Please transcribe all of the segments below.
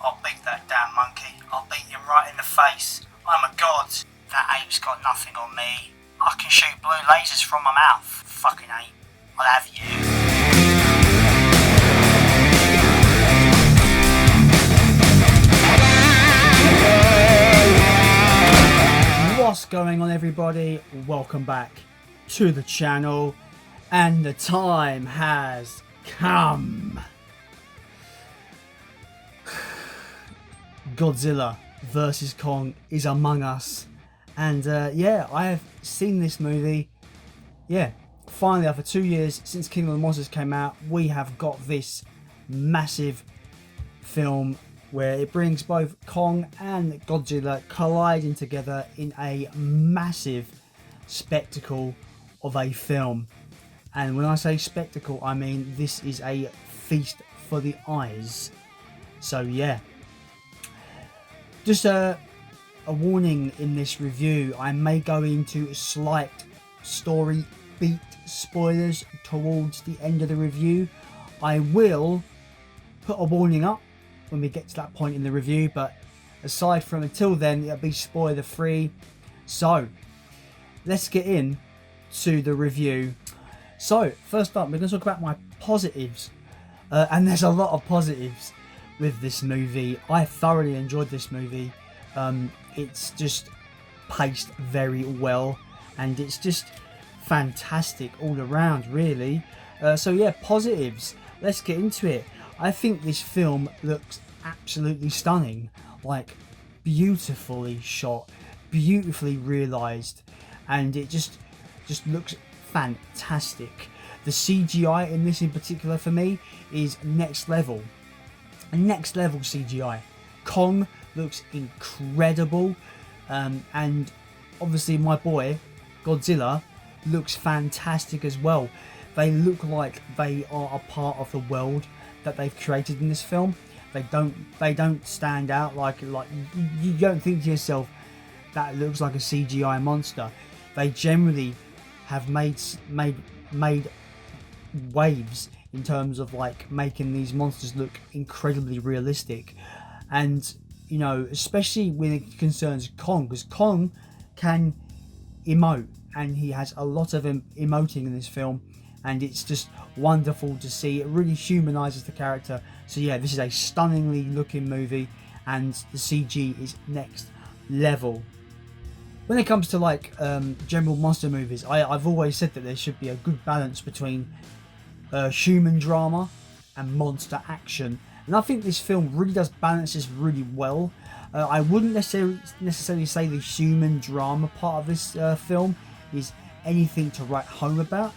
I'll beat that damn monkey. I'll beat him right in the face. I'm a god. That ape's got nothing on me. I can shoot blue lasers from my mouth. Fucking ape. I'll have you. What's going on, everybody? Welcome back to the channel, and the time has come. Godzilla versus Kong is among us, and yeah, I have seen this movie. Yeah, finally, after 2 years since King of the Monsters came out, we have got this massive film where it brings both Kong and Godzilla colliding together in a massive spectacle of a film. And when I say spectacle, I mean this is a feast for the eyes. So yeah, just a warning in this review, I may go into slight story beat spoilers towards the end of the review. I will put a warning up when we get to that point in the review, but aside from until then, it'll be spoiler free. So let's get in to the review. So first up, we're going to talk about my positives, and there's a lot of positives with this movie. I thoroughly enjoyed this movie. It's just paced very well, and it's just fantastic all around, really. So yeah, positives, let's get into it. I think this film looks absolutely stunning, like beautifully shot, beautifully realised, and it just looks fantastic. The CGI in this in particular for me is next level. Next level CGI. Kong looks incredible, and obviously my boy Godzilla looks fantastic as well. They look like they are a part of the world that they've created in this film. They don't stand out like you don't think to yourself that looks like a CGI monster. They generally have made waves in terms of like making these monsters look incredibly realistic, and you know, especially when it concerns Kong, because Kong can emote, and he has a lot of emoting in this film, and it's just wonderful to see. It really humanises the character. So yeah, this is a stunningly looking movie, and the CG is next level. When it comes to like general monster movies, I've always said that there should be a good balance between human drama and monster action, and I think this film really does balance this really well. I wouldn't necessarily say the human drama part of this film is anything to write home about,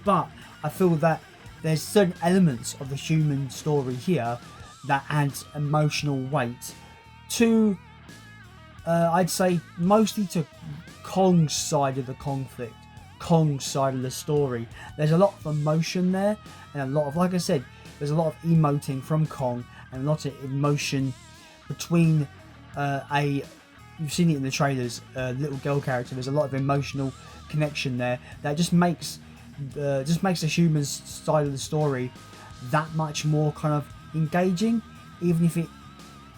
but I feel that there's certain elements of the human story here that adds emotional weight to, I'd say, mostly to Kong's side of the conflict, Kong's side of the story. There's a lot of emotion there, and a lot of, like I said, there's a lot of emoting from Kong, and a lot of emotion between you've seen it in the trailers, little girl character. There's a lot of emotional connection there that just makes the human side of the story that much more kind of engaging, even if it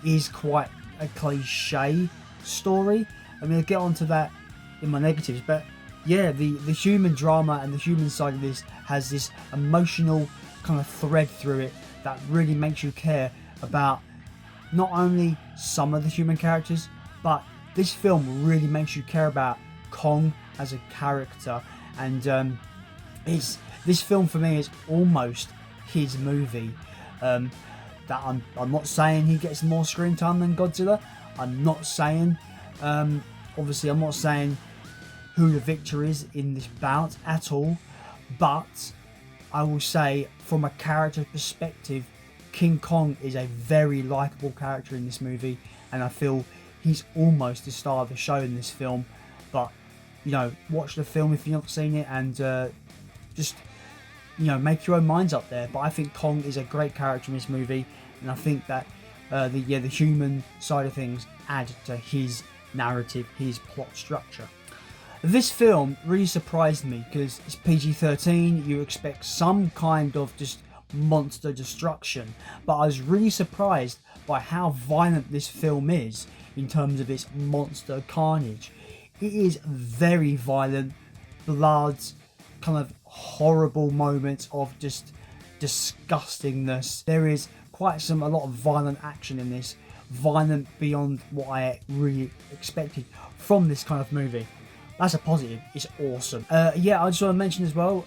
is quite a cliche story. I mean, I'll get onto that in my negatives, but yeah, the human drama and the human side of this has this emotional kind of thread through it that really makes you care about not only some of the human characters, but this film really makes you care about Kong as a character. And this film for me is almost his movie. That I'm not saying he gets more screen time than Godzilla. I'm not saying, obviously I'm not saying who the victor is in this bout at all, but I will say from a character perspective, King Kong is a very likeable character in this movie, and I feel he's almost the star of the show in this film. But you know, watch the film if you've not seen it, and just, you know, make your own minds up there. But I think Kong is a great character in this movie, and I think that the human side of things add to his narrative, his plot structure. This film really surprised me because it's PG-13. You expect some kind of just monster destruction, but I was really surprised by how violent this film is in terms of its monster carnage. It is very violent, blood, kind of horrible moments of just disgustingness. There is a lot of violent action in this, violent beyond what I really expected from this kind of movie. That's a positive. It's awesome. Yeah, I just want to mention as well,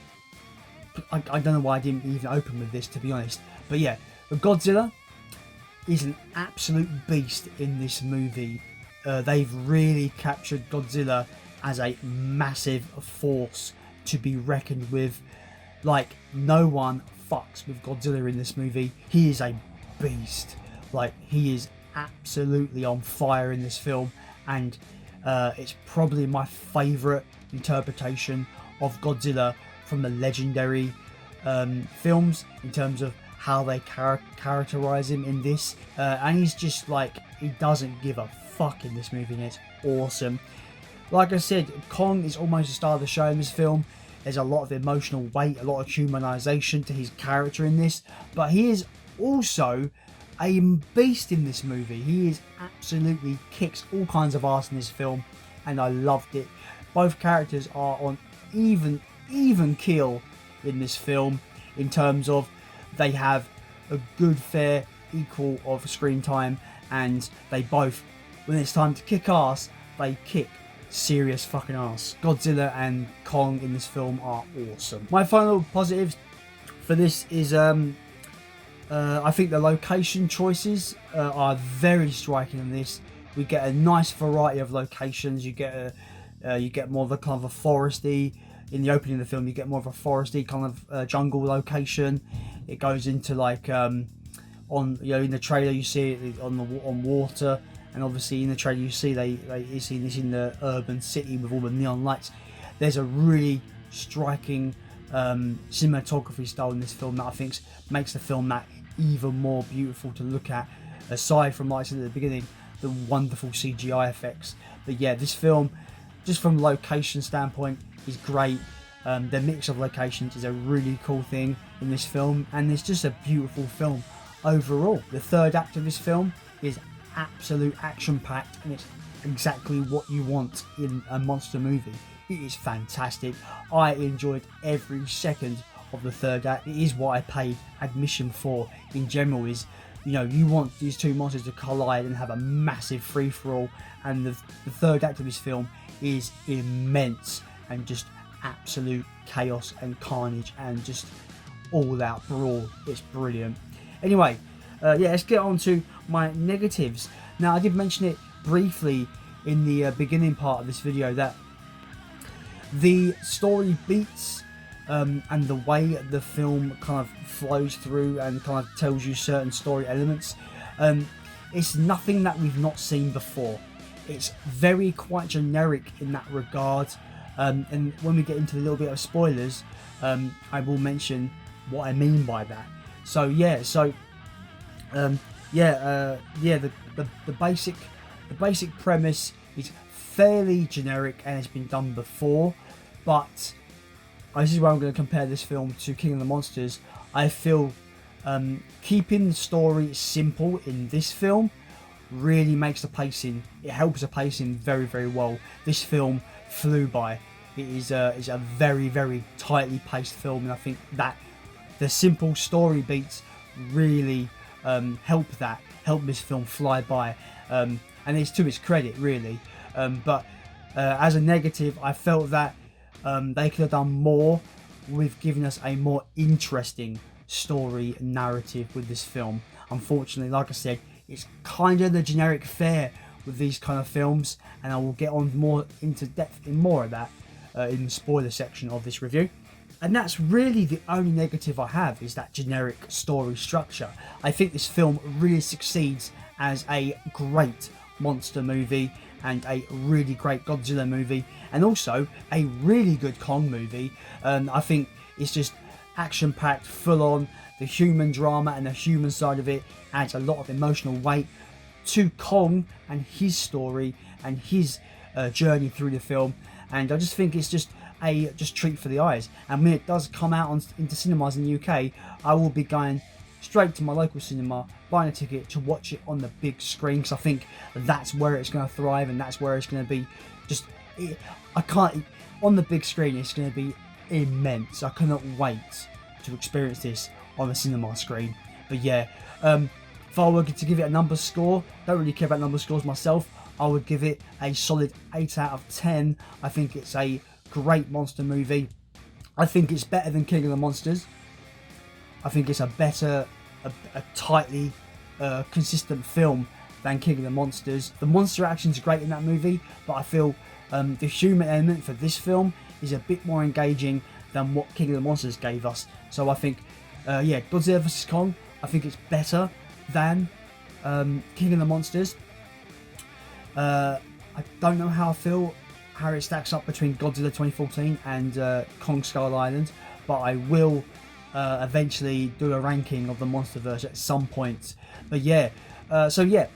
I don't know why I didn't even open with this, to be honest, but yeah, Godzilla is an absolute beast in this movie. They've really captured Godzilla as a massive force to be reckoned with. Like, no one fucks with Godzilla in this movie. He is a beast. Like, he is absolutely on fire in this film, and it's probably my favourite interpretation of Godzilla from the legendary films in terms of how they characterize him in this, and he's just like, he doesn't give a fuck in this movie, and it's awesome. Like I said, Kong is almost the star of the show in this film. There's a lot of emotional weight, a lot of humanization to his character in this, but he is also a beast in this movie. He is absolutely kicks all kinds of ass in this film, and I loved it. Both characters are on even keel in this film in terms of they have a good, fair, equal of screen time, and they both, when it's time to kick ass, they kick serious fucking ass. Godzilla and Kong in this film are awesome. My final positives for this is I think the location choices are very striking in this. We get a nice variety of locations. You get more of a kind of a foresty. In the opening of the film, you get more of a foresty kind of jungle location. It goes into like in the trailer you see it on water, and obviously in the trailer you see you see this in the urban city with all the neon lights. There's a really striking cinematography style in this film that I think makes the film that even more beautiful to look at. Aside from, like I said at the beginning, the wonderful CGI effects. But yeah, this film, just from a location standpoint, is great. The mix of locations is a really cool thing in this film, and it's just a beautiful film overall. The third act of this film is absolute action packed, and it's exactly what you want in a monster movie. It is fantastic. I enjoyed every second of the third act. It is what I paid admission for in general. Is, you want these two monsters to collide and have a massive free-for-all, and the third act of this film is immense and just absolute chaos and carnage and just all out brawl. It's brilliant. Anyway, let's get on to my negatives. Now, I did mention it briefly in the beginning part of this video that the story beats and the way the film kind of flows through and kind of tells you certain story elements, it's nothing that we've not seen before. It's quite generic in that regard, and when we get into a little bit of spoilers, I will mention what I mean by that. The basic premise is fairly generic and has been done before, but this is where I'm going to compare this film to King of the Monsters. I feel keeping the story simple in this film really makes the pacing, it helps the pacing very, very well. This film flew by. It is a very, very tightly paced film, and I think that the simple story beats really help this film fly by, and it's to its credit, really. But as a negative, I felt that they could have done more with giving us a more interesting story narrative with this film. Unfortunately, like I said, it's kind of the generic fare with these kind of films, and I will get on more into depth in more of that in the spoiler section of this review. And that's really the only negative I have, is that generic story structure. I think this film really succeeds as a great monster movie and a really great Godzilla movie, and also a really good Kong movie. I think it's just action-packed, full-on. The human drama and the human side of it adds a lot of emotional weight to Kong and his story and his journey through the film. And I just think it's just a treat for the eyes. And when it does come out into cinemas in the UK, I will be going straight to my local cinema, buying a ticket to watch it on the big screen, because I think that's where it's going to thrive, and that's where it's going to be just, on the big screen it's going to be immense. I cannot wait to experience this on the cinema screen. But yeah, if I were to give it a number score, don't really care about number scores myself, I would give it a solid 8 out of 10. I think it's a great monster movie. I think it's better than King of the Monsters. I think it's a better, a tightly consistent film than King of the Monsters. The monster action's great in that movie, but I feel the human element for this film is a bit more engaging than what King of the Monsters gave us. So I think, yeah, Godzilla vs Kong, I think it's better than King of the Monsters. I don't know how it stacks up between Godzilla 2014 and Kong Skull Island, but I will eventually do a ranking of the monsterverse at some point. But yeah, so yeah,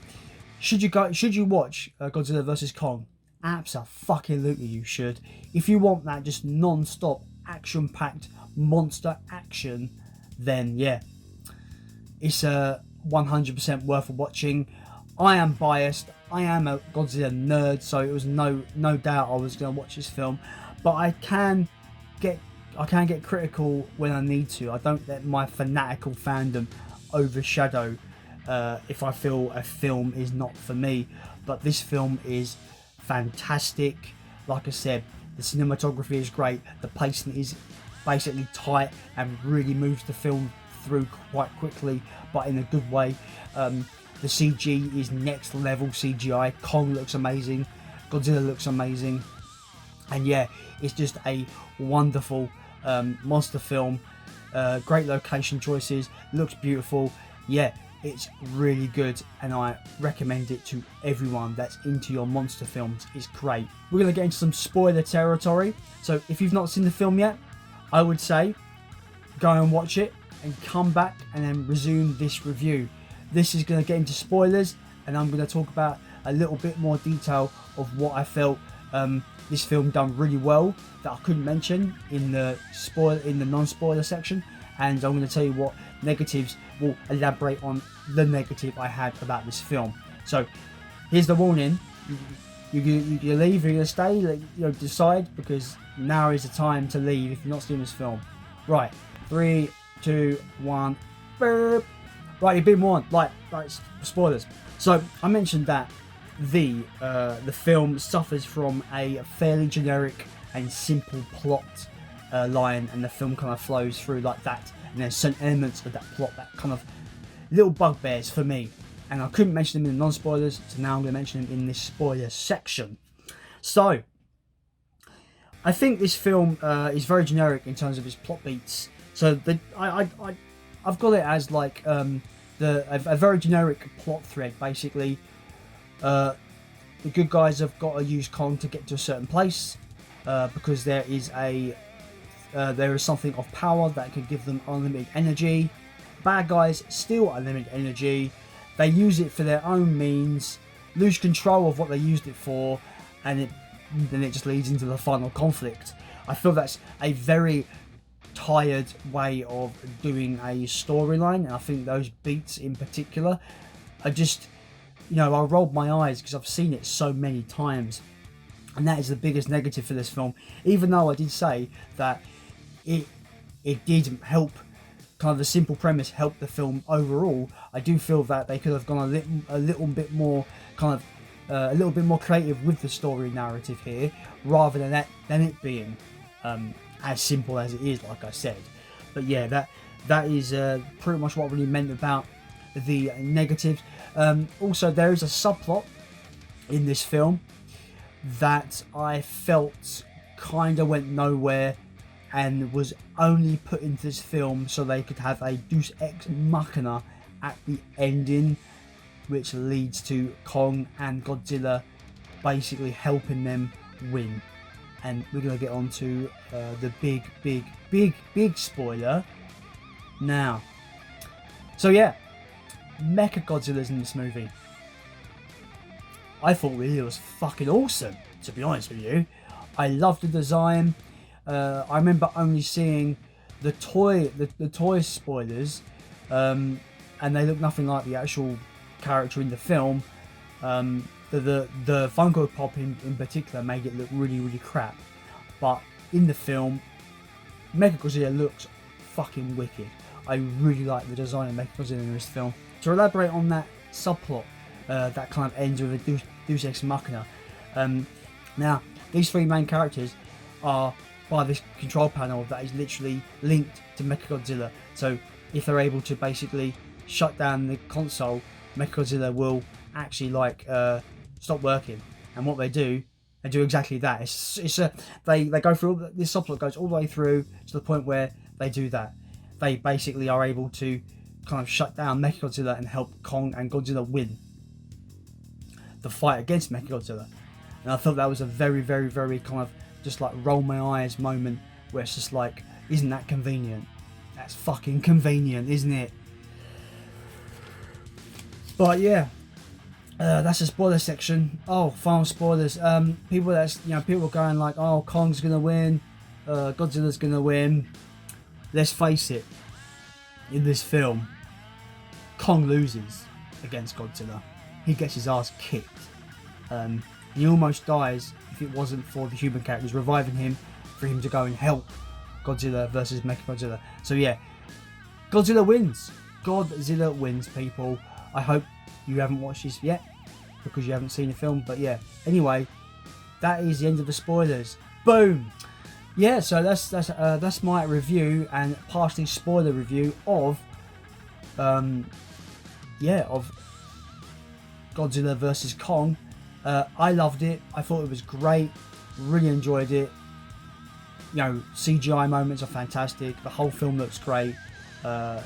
should you watch Godzilla vs Kong? Absolutely you should. If you want that just non-stop action-packed monster action, then yeah, it's 100% worth watching. I am biased. I am a Godzilla nerd, so it was no doubt I was going to watch this film. But I can get critical when I need to. I don't let my fanatical fandom overshadow if I feel a film is not for me. But this film is fantastic. Like I said, the cinematography is great. The pacing is basically tight and really moves the film through quite quickly, but in a good way. The CG is next level CGI. Kong looks amazing. Godzilla looks amazing. And yeah, it's just a wonderful monster film. Great location choices. Looks beautiful. Yeah, it's really good, and I recommend it to everyone that's into your monster films. It's great. We're going to get into some spoiler territory. So if you've not seen the film yet, I would say go and watch it and come back and then resume this review. This is going to get into spoilers, and I'm going to talk about a little bit more detail of what I felt this film done really well that I couldn't mention in the non-spoiler section, and I'm going to tell you what negatives will elaborate on the negative I had about this film. So here's the warning: you leave, you're going to stay, decide, because now is the time to leave if you're not seeing this film. Right, 3, 2, 1, burp. Right, you've been warned. Like spoilers. So I mentioned that the film suffers from a fairly generic and simple plot line, and the film kind of flows through like that. And there's certain elements of that plot that kind of little bugbears for me, and I couldn't mention them in the non-spoilers, so now I'm going to mention them in this spoiler section. So I think this film is very generic in terms of its plot beats. So I've got it as like a very generic plot thread. Basically, the good guys have got to use Kong to get to a certain place because there is something of power that could give them unlimited energy. Bad guys steal unlimited energy. They use it for their own means, lose control of what they used it for, and then it just leads into the final conflict. I feel that's a very tired way of doing a storyline, and I think those beats in particular are just, I rolled my eyes because I've seen it so many times, and that is the biggest negative for this film. Even though I did say that it did help, kind of the simple premise helped the film overall, I do feel that they could have gone a little bit more a little bit more creative with the story narrative here, rather than it being as simple as it is, like I said. But yeah, that is pretty much what I really meant about the negatives. Also, there is a subplot in this film that I felt kind of went nowhere and was only put into this film so they could have a Deus Ex Machina at the ending, which leads to Kong and Godzilla basically helping them win. And we're going to get on to the big spoiler now. So yeah, Mechagodzilla's in this movie. I thought really it was fucking awesome, to be honest with you. I love the design. I remember only seeing the toy spoilers and they look nothing like the actual character in the film. The Funko Pop in particular made it look really, really crap. But in the film, Mechagodzilla looks fucking wicked. I really like the design of Mechagodzilla in this film. To elaborate on that subplot, that kind of ends with a Deus Ex Machina. Now, these three main characters are by this control panel that is literally linked to Mechagodzilla. So if they're able to basically shut down the console, Mechagodzilla will actually stop working. And what they do exactly that. They go through, this subplot goes all the way through to the point where they do that. They basically are able to kind of shut down Mechagodzilla and help Kong and Godzilla win the fight against Mechagodzilla. And I thought that was a very, very, very kind of just like roll my eyes moment where it's just like, isn't that convenient? That's fucking convenient, isn't it? But yeah, that's the spoiler section. Oh, final spoilers. People are going like, oh, Kong's gonna win, Godzilla's gonna win. Let's face it, in this film, Kong loses against Godzilla. He gets his ass kicked. He almost dies if it wasn't for the human characters reviving him for him to go and help Godzilla versus Mechagodzilla. So yeah, Godzilla wins. Godzilla wins, people. I hope you haven't watched this yet because you haven't seen the film. But yeah, anyway, that is the end of the spoilers. Boom. Yeah, so that's my review and partially spoiler review of Godzilla versus Kong. I loved it. I thought it was great. Really enjoyed it. You know, CGI moments are fantastic. The whole film looks great. The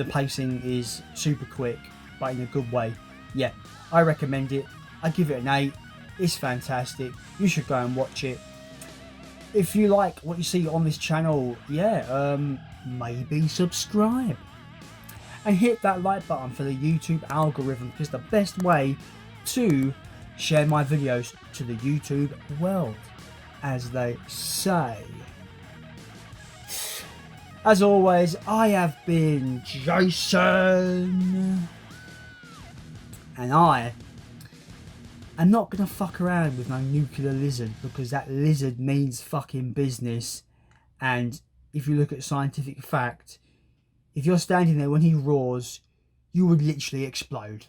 pacing is super quick, but in a good way. Yeah, I recommend it. I give it an 8. It's fantastic. You should go and watch it. If you like what you see on this channel, yeah, maybe subscribe. And hit that like button for the YouTube algorithm, because the best way to share my videos to the YouTube world, as they say. As always, I have been Jason, and I am not going to fuck around with no nuclear lizard, because that lizard means fucking business. And if you look at scientific fact, if you're standing there when he roars, you would literally explode.